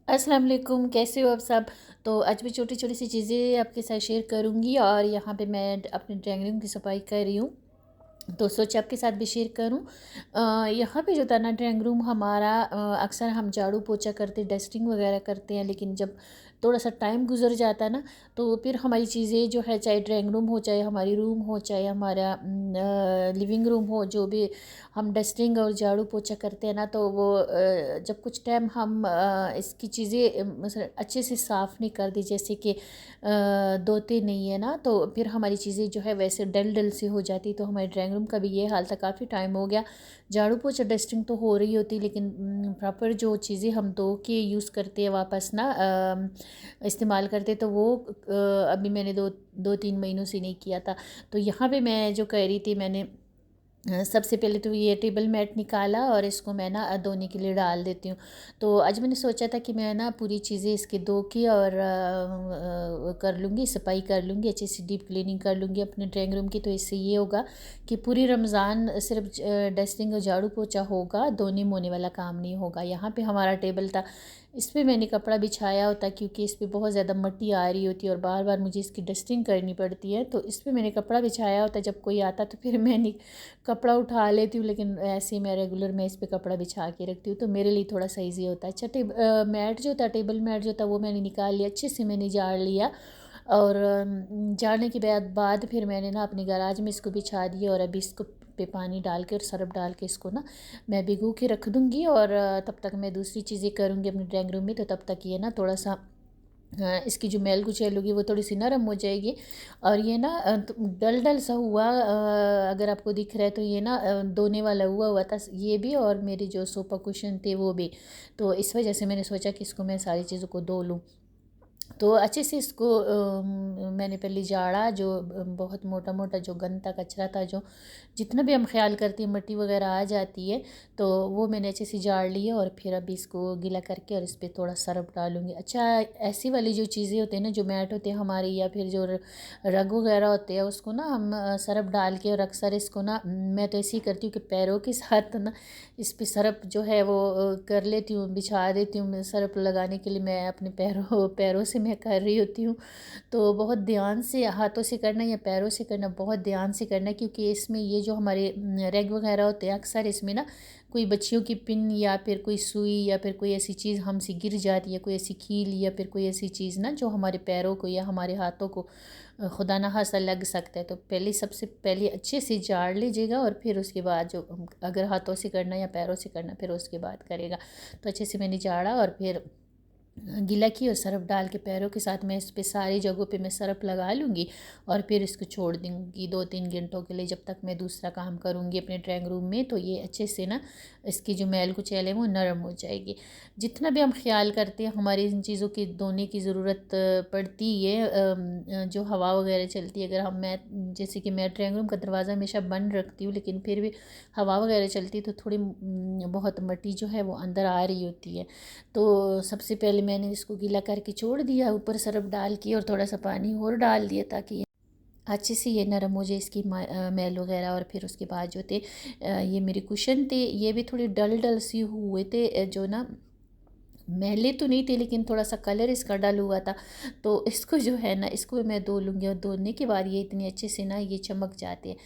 अस्सलाम वालेकुम, कैसे हो आप सब। तो आज मैं छोटी छोटी सी चीज़ें आपके साथ शेयर करूँगी और यहाँ पे मैं अपने ड्राइंग रूम की सफाई कर रही हूँ। तो सोचा आपके साथ भी शेयर करूं। यहाँ पे जो था ना ड्राइंग रूम हमारा, अक्सर हम झाड़ू पोछा करते डस्टिंग वगैरह करते हैं, लेकिन जब थोड़ा सा टाइम गुजर जाता है ना, तो फिर हमारी चीज़ें जो है, चाहे ड्राइंग रूम हो, चाहे हमारी रूम हो, चाहे हमारा लिविंग रूम हो, जो भी हम डस्टिंग और झाड़ू पोछा करते हैं ना, तो वो जब कुछ टाइम हम इसकी चीज़ें मतलब अच्छे से साफ़ नहीं कर दी, जैसे कि धोते नहीं है ना, तो फिर हमारी चीज़ें जो है वैसे डल डल से हो जाती। तो हमारे ड्राइंग रूम का भी ये हाल था, काफ़ी टाइम हो गया। झाड़ू पोछा डस्टिंग तो हो रही होती, लेकिन प्रॉपर जो चीज़ें हम धो के यूज़ करते हैं वापस ना इस्तेमाल करते, तो वो अभी मैंने दो दो तीन महीनों से नहीं किया था। तो यहाँ पे मैं जो कह रही थी, मैंने सबसे पहले तो ये टेबल मैट निकाला और इसको मैं ना धोने के लिए डाल देती हूँ। तो आज मैंने सोचा था कि मैं ना पूरी चीज़ें इसके धो के और कर लूँगी, सफाई कर लूँगी, अच्छे से डीप क्लीनिंग कर लूँगी अपने ड्राइंग रूम की। तो इससे ये होगा कि पूरी रमज़ान सिर्फ डस्टिंग और झाड़ू पोछा होगा, धोने मोने वाला काम नहीं होगा। यहाँ पे हमारा टेबल था, इस पे मैंने कपड़ा बिछाया होता, क्योंकि इस पे बहुत ज़्यादा मिट्टी आ रही होती है और बार बार मुझे इसकी डस्टिंग करनी पड़ती है। तो इस पे मैंने कपड़ा बिछाया होता, जब कोई आता तो फिर मैं कपड़ा उठा लेती हूँ, लेकिन ऐसे ही मैं रेगुलर मैं इस पे कपड़ा बिछा के रखती हूँ, तो मेरे लिए थोड़ा सा ईजी होता है। अच्छा, मैट जो था, टेबल मैट जो था, वो मैंने निकाल लिया, अच्छे से मैंने झाड़ लिया। और झाड़ने के बाद फिर मैंने ना अपने गराज में इसको बिछा दिया, और अभी इसको पे पानी डाल के और सरफ डाल के इसको ना मैं भिगो के रख दूँगी। और तब तक मैं दूसरी चीज़ें करूँगी अपने ड्राइंग रूम में। तो तब तक ये ना थोड़ा सा इसकी जो मैल कुचैल होगी वो थोड़ी सी नरम हो जाएगी। और ये ना तो डल डल सा हुआ, अगर आपको दिख रहा है तो ये ना धोने वाला हुआ हुआ था ये भी, और मेरी जो सोफ़ा कुशन थे वो भी। तो इस वजह से मैंने सोचा कि इसको मैं सारी चीज़ों को धो लूँ। तो अच्छे से इसको मैंने पहले झाड़ा, जो बहुत मोटा मोटा जो गंदा कचरा था, जो जितना भी हम ख्याल करते हैं मिट्टी वगैरह आ जाती है, तो वो मैंने अच्छे से झाड़ लिया। और फिर अभी इसको गीला करके और इस पर थोड़ा सरफ डालूँगी। अच्छा, ऐसी वाली जो चीज़ें होती हैं ना, जो मैट होते हैं हमारे, या फिर जो रग वगैरह होते हैं, उसको ना हम सरफ डाल के, और अक्सर इसको ना मैं तो ऐसे ही करती हूँ कि पैरों के साथ ना इस पे सरफ जो है वो कर लेती हूँ, बिछा देती हूँ। मैं सरफ लगाने के लिए मैं अपने पैरों पैरों से मैं कर रही होती हूँ। तो बहुत ध्यान से हाथों से करना या पैरों से करना, बहुत ध्यान से करना, क्योंकि इसमें ये जो हमारे रेग वगैरह होते हैं, अक्सर इसमें ना कोई बच्चियों की पिन या फिर कोई सुई या फिर कोई ऐसी चीज़ हमसे गिर जाती है, कोई ऐसी कील या फिर कोई ऐसी चीज़ ना जो हमारे पैरों को या हमारे हाथों को खुदा ना खास्ता लग सकता है। तो पहले सबसे पहले अच्छे से झाड़ लीजिएगा, और फिर उसके बाद जो अगर हाथों से करना या पैरों से करना, फिर उसके बाद करेगा। तो अच्छे से मैंने झाड़ा और फिर गीला की, और सरफ डाल के पैरों के साथ मैं इस पे सारी जगहों पे मैं सरफ लगा लूँगी। और फिर इसको छोड़ दूँगी 2-3 घंटों के लिए, जब तक मैं दूसरा काम करूँगी अपने ड्राइंग रूम में। तो ये अच्छे से ना इसकी जो मैल कुचैल है वो नरम हो जाएगी। जितना भी हम ख्याल करते हैं, हमारी इन चीज़ों की धोने की ज़रूरत पड़ती है। जो हवा वगैरह चलती है, अगर हम मैं जैसे कि मैं ड्राइंग रूम का दरवाज़ा हमेशा बंद रखती हूँ, लेकिन फिर भी हवा वगैरह चलती है, तो थोड़ी बहुत मिट्टी जो है वो अंदर आ रही होती है। तो सबसे पहले मैंने इसको गीला करके छोड़ दिया, ऊपर सरफ डाल के, और थोड़ा सा पानी और डाल दिया, ताकि अच्छे से ये नरम हो जाए इसकी मैल वगैरह। और फिर उसके बाद जो थे ये मेरे कुशन थे, ये भी थोड़ी डल डल सी हुए थे, जो ना मैले तो नहीं थे, लेकिन थोड़ा सा कलर इसका डल हुआ था। तो इसको जो है ना, इसको भी मैं धो लूँगी, और धोने के बाद ये इतने अच्छे से ना ये चमक जाते हैं।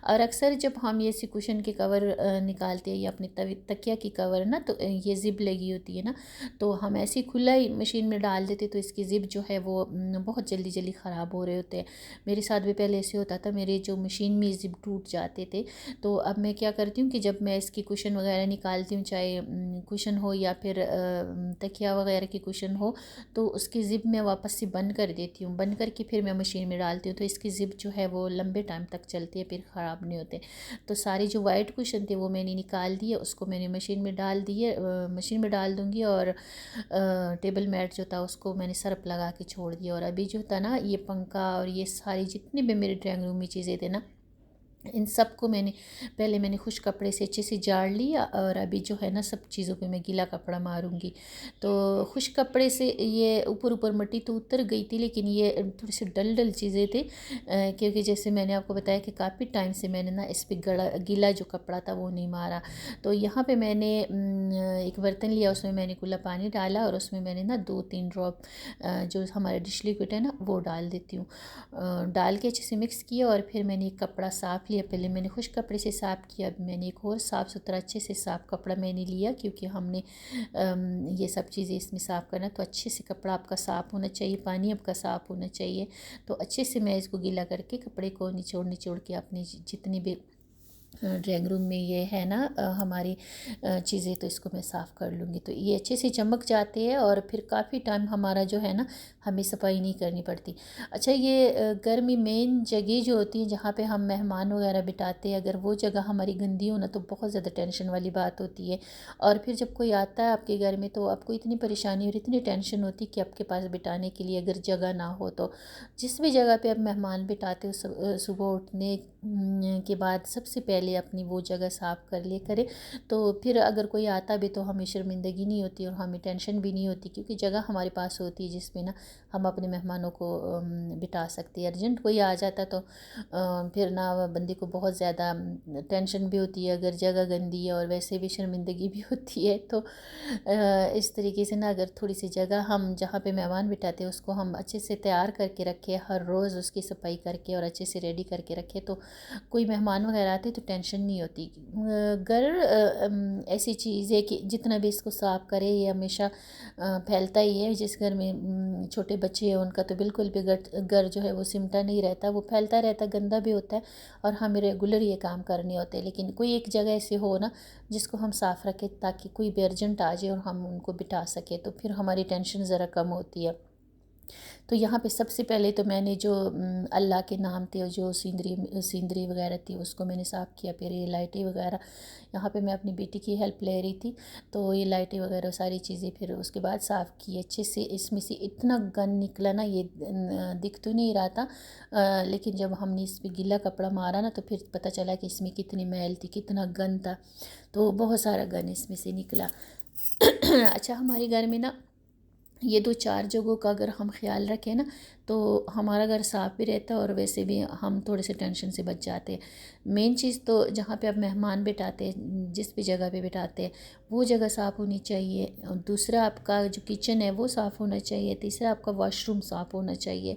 और अक्सर जब हम ये सी कुशन के कवर निकालते हैं, या अपनी तकिया की कवर ना, तो ये ज़िप लगी होती है ना, तो हम ऐसे ही खुला ही मशीन में डाल देते, तो इसकी ज़िप जो है वो बहुत जल्दी जल्दी ख़राब हो रहे होते हैं। मेरे साथ भी पहले ऐसे होता था, मेरे जो मशीन में ज़िप टूट जाते थे। तो अब मैं क्या करती हूँ कि जब मैं इसकी कुशन वगैरह निकालती हूँ, चाहे कुशन हो या फिर तकिया वगैरह की कुशन हो, तो उसकी ज़िप मैं वापस से बंद कर देती हूँ, बंद करके फिर मैं मशीन में डालती हूँ। तो इसकी ज़िप जो है वो लंबे टाइम तक चलती है, फिर ख़राब नहीं होते। तो सारे जो वाइट कुशन थे वो मैंने निकाल दिए, उसको मैंने मशीन में डाल दिए, मशीन में डाल दूँगी। और टेबल मैट जो था उसको मैंने सरफ लगा के छोड़ दिया। और अभी जो था ना, ये पंखा और ये सारी जितनी भी मेरे ड्राइंग रूम में चीज़ें थे ना, इन सब को मैंने खुश कपड़े से अच्छे से झाड़ लिया और अभी जो है ना सब चीज़ों पे मैं गीला कपड़ा मारूंगी। तो खुश कपड़े से ये ऊपर ऊपर मिट्टी तो उतर गई थी, लेकिन ये थोड़ी सी डल डल चीज़ें थे, क्योंकि जैसे मैंने आपको बताया कि काफ़ी टाइम से मैंने ना इस पर गड़ा गीला जो कपड़ा था वो नहीं मारा। तो यहाँ पर मैंने एक बर्तन लिया, उसमें मैंने कुल्ला पानी डाला और उसमें मैंने ना 2-3 ड्रॉप जो हमारा डिश लिक्विड है ना वो डाल देती हूँ। डाल के अच्छे से मिक्स किया और फिर मैंने एक कपड़ा साफ़ लिया। पहले मैंने खुश कपड़े से साफ़ किया, अब मैंने एक और साफ़ सुथरा अच्छे से साफ़ कपड़ा मैंने लिया, क्योंकि हमने ये सब चीज़ें इसमें साफ़ करना, तो अच्छे से कपड़ा आपका साफ़ होना चाहिए, पानी आपका साफ़ होना चाहिए। तो अच्छे से मैं इसको गीला करके कपड़े को निचोड़ निचोड़ के अपनी जितनी भी ड्राइंग रूम में ये है ना हमारी चीज़ें, तो इसको मैं साफ़ कर लूँगी। तो ये अच्छे से चमक जाते हैं और फिर काफ़ी टाइम हमारा जो है ना हमें सफाई नहीं करनी पड़ती। अच्छा, ये घर में मेन जगह जो होती है जहाँ पे हम मेहमान वगैरह बिठाते हैं, अगर वो जगह हमारी गंदी हो ना तो बहुत ज़्यादा टेंशन वाली बात होती है। और फिर जब कोई आता है आपके घर में तो आपको इतनी परेशानी और इतनी टेंशन होती है कि आपके पास बिठाने के लिए अगर जगह ना हो, तो जिस भी जगह पे आप मेहमान बिठाते हो सुबह उठने के बाद सबसे पहले अपनी वो जगह साफ़ कर लिया करें। तो फिर अगर कोई आता भी तो हमें शर्मिंदगी नहीं होती और हमें टेंशन भी नहीं होती, क्योंकि जगह हमारे पास होती है जिसमें ना हम अपने मेहमानों को बिठा सकते हैं। अर्जेंट कोई आ जाता तो फिर ना बंदे को बहुत ज़्यादा टेंशन भी होती है, अगर जगह गंदी है, और वैसे भी शर्मिंदगी भी होती है। तो इस तरीके से ना अगर थोड़ी सी जगह हम जहाँ पे मेहमान बिठाते हैं उसको हम अच्छे से तैयार करके रखें, हर रोज़ उसकी सफाई करके और अच्छे से रेडी करके रखें, तो कोई मेहमान वगैरह आते तो टेंशन नहीं होती। ऐसी चीज़ है कि जितना भी इसको साफ़ करें ये हमेशा फैलता ही है। जिस घर में छोटे बच्चे हैं उनका तो बिल्कुल भी घर जो है वो सिमटा नहीं रहता, वो फैलता रहता, गंदा भी होता है, और हमें रेगुलर ये काम करने होते हैं। लेकिन कोई एक जगह ऐसे हो ना जिसको हम साफ़ रखें, ताकि कोई भी अर्जेंट आ जाए और हम उनको बिठा सकें, तो फिर हमारी टेंशन ज़रा कम होती है। तो यहाँ पे सबसे पहले तो मैंने जो अल्लाह के नाम थे और जो सीनरी वगैरह थी उसको मैंने साफ़ किया। फिर ये लाइटें वगैरह, यहाँ पे मैं अपनी बेटी की हेल्प ले रही थी, तो ये लाइटें वगैरह सारी चीज़ें फिर उसके बाद साफ़ की अच्छे से। इसमें से इतना गंद निकला ना, ये दिख तो नहीं रहा था, लेकिन जब हमने इस पर गीला कपड़ा मारा ना तो फिर पता चला कि इसमें कितनी मैल थी, कितना गंद था। तो बहुत सारा गंद इसमें से निकला। अच्छा, हमारे घर में ना ये 2-4 जगहों का अगर हम ख्याल रखें ना तो हमारा घर साफ़ भी रहता है और वैसे भी हम थोड़े से टेंशन से बच जाते हैं। मेन चीज़ तो जहाँ पे आप मेहमान बिठाते हैं, जिस भी जगह पे बिठाते हैं, वो जगह साफ़ होनी चाहिए। और दूसरा आपका जो किचन है वो साफ़ होना चाहिए। तीसरा आपका वॉशरूम साफ़ होना चाहिए।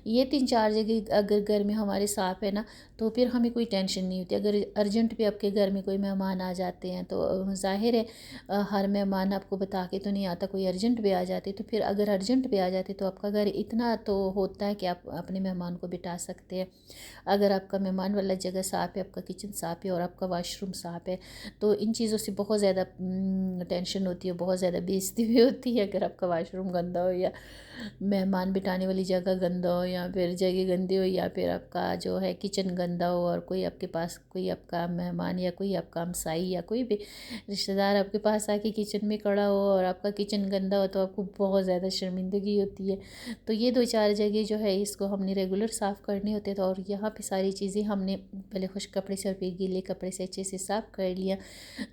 ये 3-4 जगह अगर घर में हमारे साफ़ है ना तो फिर हमें कोई टेंशन नहीं होती। अगर अर्जेंट भी आपके घर में कोई मेहमान आ जाते हैं तो ज़ाहिर है हर मेहमान आपको बता के तो नहीं आता, कोई अर्जेंट भी आ जाते, तो फिर अगर अर्जेंट भी आ जाते तो आपका घर इतना तो होता है कि आप अपने मेहमान को बिठा सकते हैं। अगर आपका मेहमान वाला जगह साफ़ है, आपका किचन साफ़ है और आपका वाशरूम साफ़ है, तो इन चीज़ों से बहुत ज़्यादा टेंशन होती है, बहुत ज़्यादा बेइज्जती भी होती है। अगर आपका वाशरूम गंदा हो या मेहमान बिठाने वाली जगह गंदा हो या फिर जगह गंदी हो या फिर आपका जो है किचन गंदा हो और कोई आपके पास कोई आपका मेहमान या कोई आपका हमसाई या कोई भी रिश्तेदार आपके पास आके किचन में खड़ा हो और आपका किचन गंदा हो, तो आपको बहुत ज़्यादा शर्मिंदगी होती है। तो ये 2-4 जगह जो है इसको हमने रेगुलर साफ़ करने होते हैं। तो और यहाँ पे सारी चीज़ें हमने पहले खुश कपड़े से और फिर गीले कपड़े से अच्छे से साफ़ कर लिया।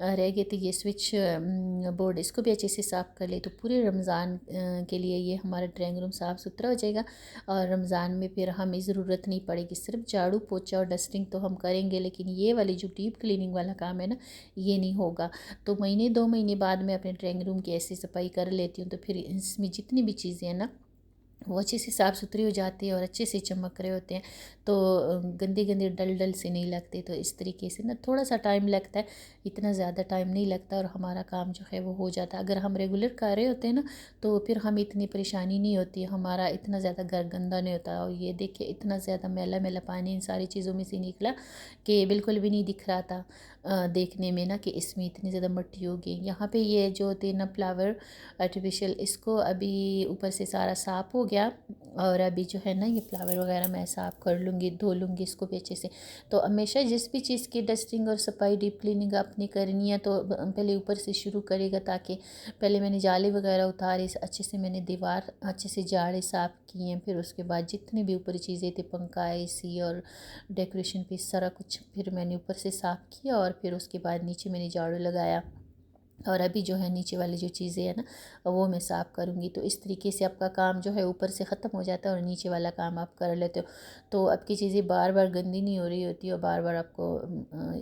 रह गए तो ये स्विच बोर्ड, इसको भी अच्छे से साफ़ कर ले, तो पूरे रमज़ान के लिए ये हमारा ड्राइंग रूम साफ़ सुथरा हो जाएगा। और रमज़ान में फिर हमें ज़रूरत नहीं पड़ेगी, सिर्फ झाड़ू पोछा और डस्टिंग तो हम करेंगे, लेकिन ये वाली जो डीप क्लीनिंग वाला काम है ना ये नहीं होगा। तो महीने 2 महीने बाद मैं अपने ड्राइंग रूम की ऐसी सफाई कर लेती हूँ, तो फिर इसमें जितनी भी चीज़ें हैं ना वो अच्छे से साफ़ सुथरी हो जाती है और अच्छे से चमक रहे होते हैं। तो गंदे गंदे डल डल से नहीं लगते। तो इस तरीके से ना थोड़ा सा टाइम लगता है, इतना ज़्यादा टाइम नहीं लगता और हमारा काम जो है वो हो जाता है। अगर हम रेगुलर कर रहे होते हैं ना तो फिर हमें इतनी परेशानी नहीं होती, हमारा इतना ज़्यादा घर गंदा नहीं होता। और ये देखिए इतना ज़्यादा मैला मैला पानी इन सारी चीज़ों में से निकला कि बिल्कुल भी नहीं दिख रहा था। देखने में ना कि इसमें इतनी ज़्यादा मट्टी होगी। यहाँ पे ये जो होते हैं ना फ्लावर आर्टिफिशियल, इसको अभी ऊपर से सारा साफ़ हो गया और अभी जो है ना ये फ्लावर वगैरह मैं साफ़ कर लूँगी, धो लूँगी इसको भी अच्छे से। तो हमेशा जिस भी चीज़ की डस्टिंग और सफाई डीप क्लीनिंग आपने करनी है तो पहले ऊपर से शुरू करेगा, ताकि पहले मैंने जाली वगैरह उतारी, अच्छे से मैंने दीवार अच्छे से झाड़े साफ़ किए, फिर उसके बाद जितनी भी ऊपर चीज़ें थी, पंखा, एसी और डेकोरेशन पीस, सारा कुछ फिर मैंने ऊपर से साफ़ किया और फिर उसके बाद नीचे मैंने झाड़ू लगाया। और अभी जो है नीचे वाली जो चीज़ें हैं ना वो मैं साफ़ करूँगी। तो इस तरीके से आपका काम जो है ऊपर से ख़त्म हो जाता है और नीचे वाला काम आप कर लेते हो। तो आपकी चीज़ें बार बार गंदी नहीं हो रही होती और बार बार आपको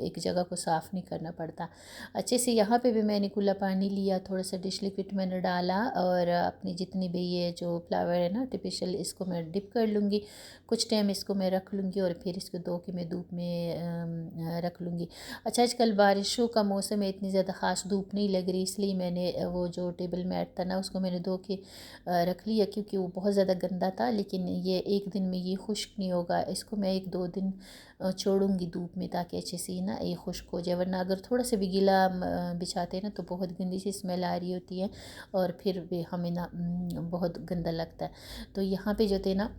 एक जगह को साफ़ नहीं करना पड़ता। अच्छे से यहाँ पे भी मैंने कुल्ला पानी लिया, थोड़ा सा डिश लिक्विड मैंने डाला और अपनी जितनी भी ये जो फ्लावर है ना आर्टिफिशियल, इसको मैं डिप कर लूँगी। कुछ टाइम इसको मैं रख लूँगी और फिर इसको धो के मैं धूप में रख लूँगी। अच्छा, आजकल बारिशों का मौसम है, इतनी ज़्यादा ख़ास धूप नहीं लग रही, इसलिए मैंने वो जो टेबल मैट था ना उसको मैंने धो के रख लिया, क्योंकि वो बहुत ज़्यादा गंदा था। लेकिन ये एक दिन में ये खुश्क नहीं होगा, इसको मैं 1-2 दिन छोड़ूंगी धूप में, ताकि अच्छे से ना ये खुश्क हो जाए। वरना अगर थोड़ा सा भी गीला बिछाते हैं ना तो बहुत गंदी सी स्मेल आ रही होती है और फिर भी हमें ना बहुत गंदा लगता है। तो यहाँ पे जो थे ना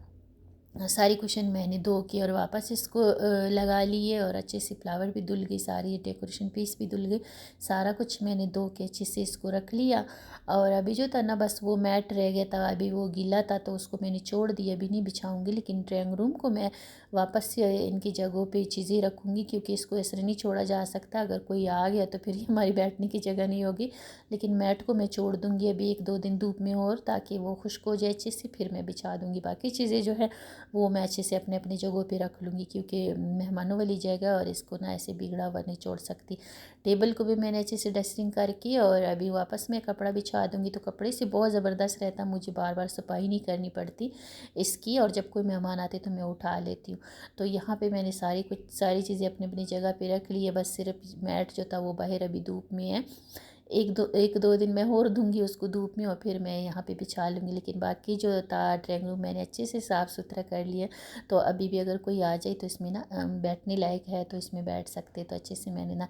सारी कुशन मैंने धो के और वापस इसको लगा लिए और अच्छे से फ्लावर भी धुल गई, सारी डेकोरेशन पीस भी धुल गई, सारा कुछ मैंने धो के अच्छे से इसको रख लिया। और अभी जो था ना बस वो मैट रह गया था, अभी वो गीला था तो उसको मैंने छोड़ दिया, अभी नहीं बिछाऊंगी। लेकिन ड्राइंग रूम को मैं वापस से इनकी जगहों पे चीज़ें रखूँगी, क्योंकि इसको ऐसे नहीं छोड़ा जा सकता। अगर कोई आ गया तो फिर ये हमारी बैठने की जगह नहीं होगी। लेकिन मैट को मैं छोड़ दूँगी अभी 1-2 दिन धूप में और, ताकि वो खुश्क हो जाए अच्छे से, फिर मैं बिछा दूँगी। बाकी चीज़ें जो है वो मैं अच्छे से अपने अपनी जगहों पे रख लूँगी, क्योंकि मेहमानों वाली जगह और इसको ना ऐसे बिगड़ा हुआ नहीं छोड़ सकती। टेबल को भी मैंने अच्छे से डस्टिंग करके और अभी वापस मैं कपड़ा बिछा दूँगी। तो कपड़े से बहुत ज़बरदस्त रहता, मुझे बार बार सफाई नहीं करनी पड़ती इसकी, और जब कोई मेहमान आते तो मैं उठा लेती हूँ। तो यहाँ पे मैंने सारी चीज़ें अपनी अपनी जगह पे रख ली है। बस सिर्फ मैट जो था वो बाहर अभी धूप में है, 1-2 दिन मैं और धूँगी उसको धूप में और फिर मैं यहाँ पे बिछा लूँगी। लेकिन बाकी जो था ड्राइंग रूम मैंने अच्छे से साफ़ सुथरा कर लिया। तो अभी भी अगर कोई आ जाए तो इसमें ना बैठने लायक है तो इसमें बैठ सकते। तो अच्छे से मैंने ना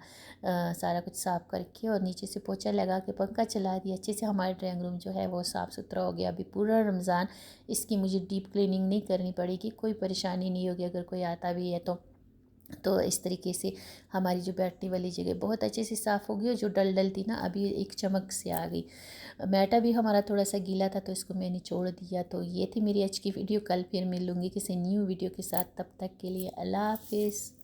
सारा कुछ साफ़ करके और नीचे से पोछा लगा के पंखा चला दिया। अच्छे से हमारा ड्राइंग रूम जो है वो साफ़ सुथरा हो गया। अभी पूरा रमज़ान इसकी मुझे डीप क्लीनिंग नहीं करनी पड़ेगी, कोई परेशानी नहीं होगी अगर कोई आता भी है तो इस तरीके से हमारी जो बैठने वाली जगह बहुत अच्छे से साफ़ हो गई और जो डल थी ना अभी एक चमक से आ गई। मैटा भी हमारा थोड़ा सा गीला था तो इसको मैंने छोड़ दिया। तो ये थी मेरी आज की वीडियो, कल फिर मिलूँगी किसी न्यू वीडियो के साथ, तब तक के लिए अल्लाह हाफिज़।